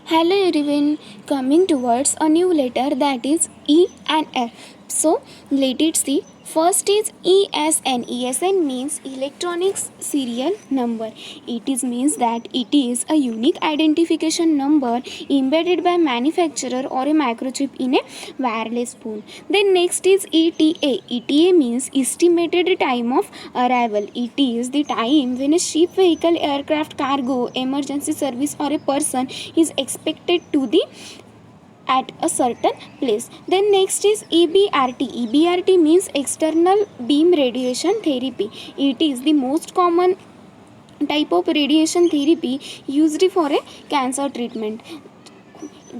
Hello everyone, coming towards a new letter that is E and F. So let it see. First is ESN. ESN means electronics serial number. It is means that it is a unique identification number embedded by manufacturer or a microchip in a wireless phone. Then next is ETA. ETA means estimated time of arrival. It is the time when a ship, vehicle, aircraft, cargo, emergency service or a person is expected to the at a certain place. Then next is EBRT. EBRT means external beam radiation therapy. It is the most common type of radiation therapy used for a cancer treatment.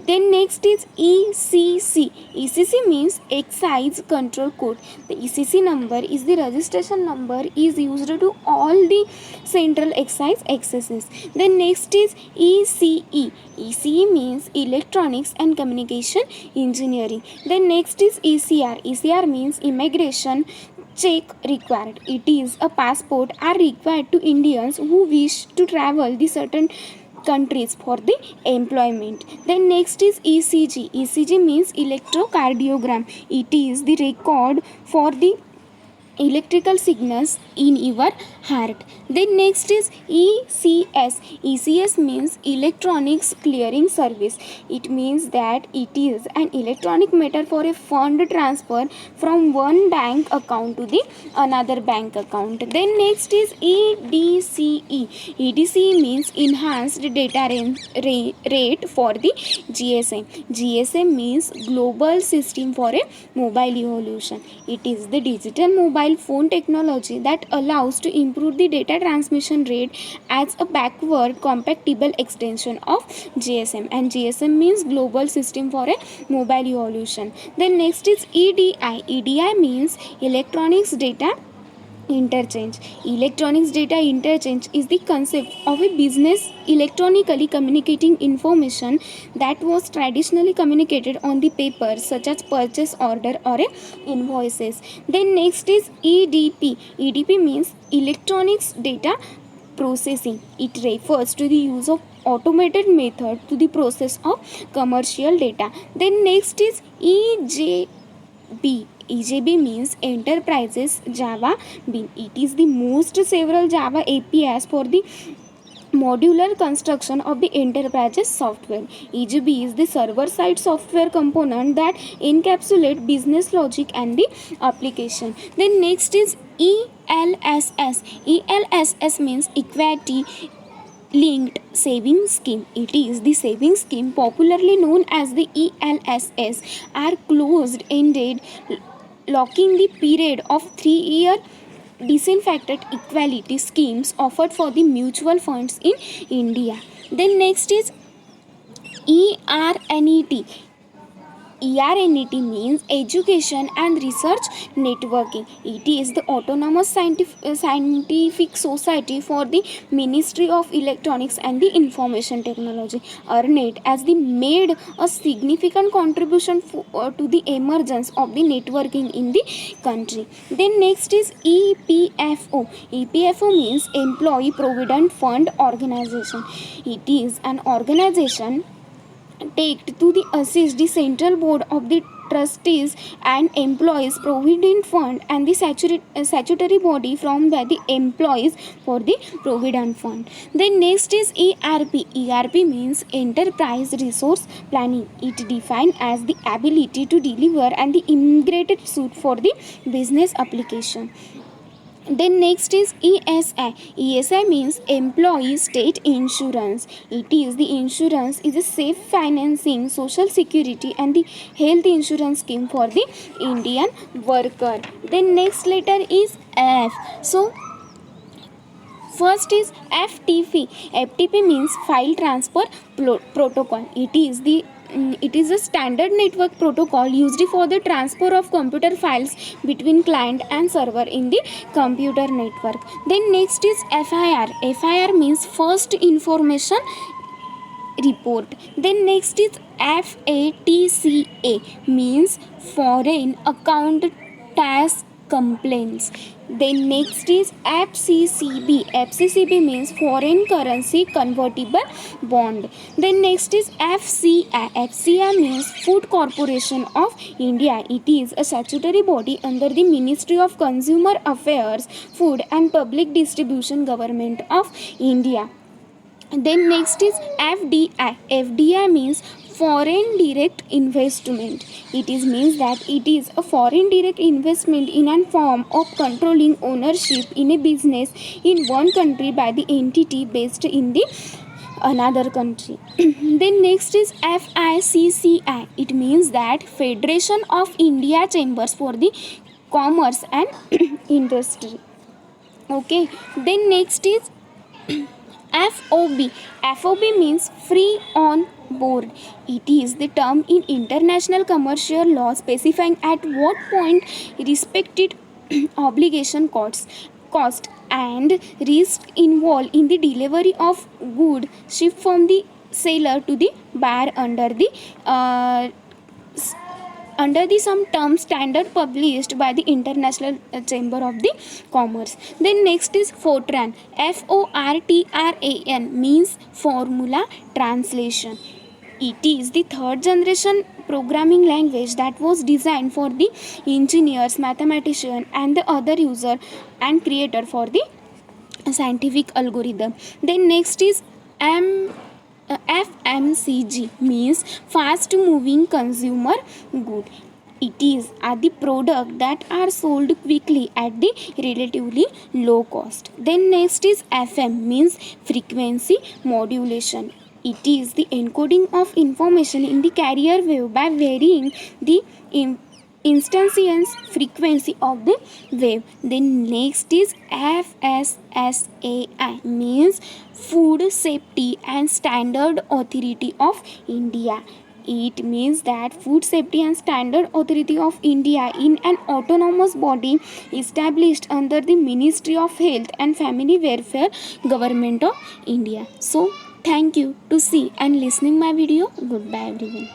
Then next is ECC. ECC means Excise Control Code. The ECC number is the registration number is used to all the central excise excesses. Then next is ECE. ECE means Electronics and Communication Engineering. Then next is ECR. ECR means Immigration check required. It is a passport are required to Indians who wish to travel the certain countries for the employment. Then next is ECG. ECG means electrocardiogram. It is the record for the electrical signals in your heart. Then next is ECS. ECS means electronics clearing service. It means that it is an electronic method for a fund transfer from one bank account to the another bank account. Then next is EDCE. EDCE means enhanced data rate for the GSM. GSM means global system for a mobile evolution. It is the digital mobile phone technology that allows to improve the data transmission rate as a backward compatible extension of GSM, and GSM means global system for a mobile evolution. Then next is EDI. EDI means electronics data interchange. Electronics data interchange is the concept of a business electronically communicating information that was traditionally communicated on the paper, such as purchase order or a invoices. Then next is EDP. EDP means electronics data processing. It refers to the use of automated method to the process of commercial data. Then next is EJB. EJB means Enterprises Java Bean. It is the most several Java APIs for the modular construction of the enterprise software. EJB is the server-side software component that encapsulate business logic and the application. Then next is ELSS. ELSS means Equity Linked Saving Scheme. It is the saving scheme popularly known as the ELSS are closed-ended locking the period of 3 year disinfected equality schemes offered for the mutual funds in India. Then next is ERNET. ERNET means Education and Research Networking. It is the autonomous scientific society for the Ministry of Electronics and the Information Technology. ERNET as the made a significant contribution to the emergence of the networking in the country. Then next is EPFO. EPFO means Employee Provident Fund Organization. It is an organization take to the assist the central board of the trustees and employees provident fund and the statutory body from by the employees for the provident fund. Then next is ERP. ERP means enterprise resource planning. It defined as the ability to deliver and the integrated suite for the business application. Then next is ESI. ESI means Employee State Insurance. It is the insurance is a safe financing, social security and the health insurance scheme for the Indian worker. Then next letter is F. So first is FTP. FTP means File Transfer Protocol. It is a standard network protocol used for the transfer of computer files between client and server in the computer network. Then next is FIR. FIR means First Information Report. Then next is FATCA means Foreign Account Tax Complaints. Then next is FCCB. FCCB means foreign currency convertible bond. Then next is FCI. FCI means Food Corporation of India. It is a statutory body under the Ministry of Consumer Affairs, Food and Public Distribution, Government of India. Then next is FDI. FDI means foreign direct investment. It is means that it is a foreign direct investment in a form of controlling ownership in a business in one country by the entity based in the another country. Then next is FICCI. It means that Federation of India Chambers for the Commerce and Industry. Okay. Then next is FOB. FOB means free on board. It is the term in international commercial law specifying at what point respected obligation cost and risk involved in the delivery of good shipped from the seller to the buyer under the some term standard published by the International Chamber of the Commerce. Then next is Fortran. FORTRAN means formula translation. It is the third generation programming language that was designed for the engineers, mathematicians and the other user and creator for the scientific algorithm. Then next is FMCG means fast moving consumer good. It is the product that are sold quickly at the relatively low cost. Then next is FM means frequency modulation. It is the encoding of information in the carrier wave by varying the instantaneous frequency of the wave. Then next is FSSAI means Food Safety and Standard Authority of India. It means that Food Safety and Standard Authority of India in an autonomous body established under the Ministry of Health and Family Welfare, Government of India. So thank you to see and listening my video. Goodbye everyone.